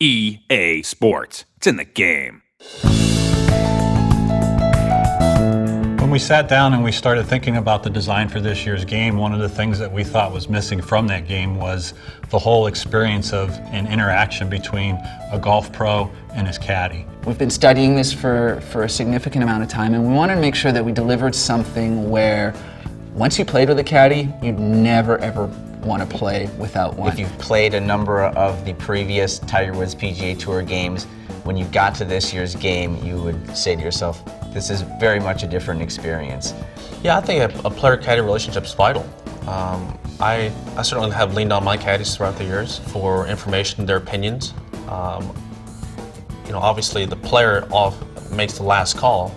EA Sports. It's in the game. When we sat down and we started thinking about the design for this year's game, one of the things that we thought was missing from that game was the whole experience of an interaction between a golf pro and his caddy. We've been studying this for a significant amount of time, and we wanted to make sure that we delivered something where once you played with a caddy, you'd never ever want to play without one. If you've played a number of the previous Tiger Woods PGA Tour games, when you got to this year's game, you would say to yourself, this is very much a different experience. Yeah, I think a player-caddy relationship is vital. I certainly have leaned on my caddies throughout the years for information, their opinions. Obviously the player makes the last call,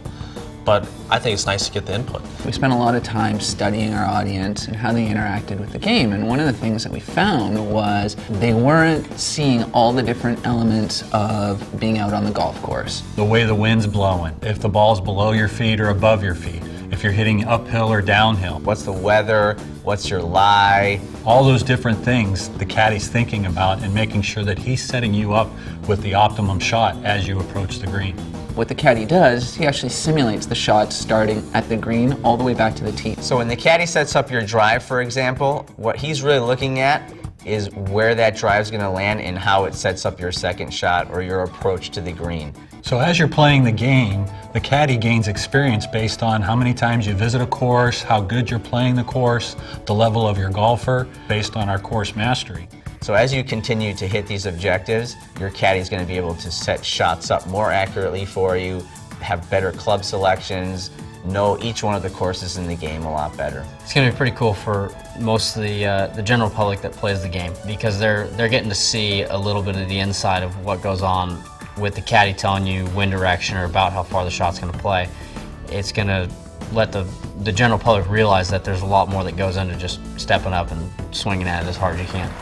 but I think it's nice to get the input. We spent a lot of time studying our audience and how they interacted with the game, and one of the things that we found was they weren't seeing all the different elements of being out on the golf course. The way the wind's blowing, if the ball's below your feet or above your feet, if you're hitting uphill or downhill. What's the weather? What's your lie? All those different things the caddy's thinking about and making sure that he's setting you up with the optimum shot as you approach the green. What the caddy does, he actually simulates the shot starting at the green all the way back to the tee. So when the caddy sets up your drive, for example, what he's really looking at is where that drive's going to land and how it sets up your second shot or your approach to the green. So as you're playing the game, the caddy gains experience based on how many times you visit a course, how good you're playing the course, the level of your golfer, based on our course mastery. So as you continue to hit these objectives, your caddy's going to be able to set shots up more accurately for you, have better club selections, know each one of the courses in the game a lot better. It's going to be pretty cool for most of the general public that plays the game, because they're getting to see a little bit of the inside of what goes on with the caddy telling you wind direction or about how far the shot's going to play. It's going to let the general public realize that there's a lot more that goes into just stepping up and swinging at it as hard as you can.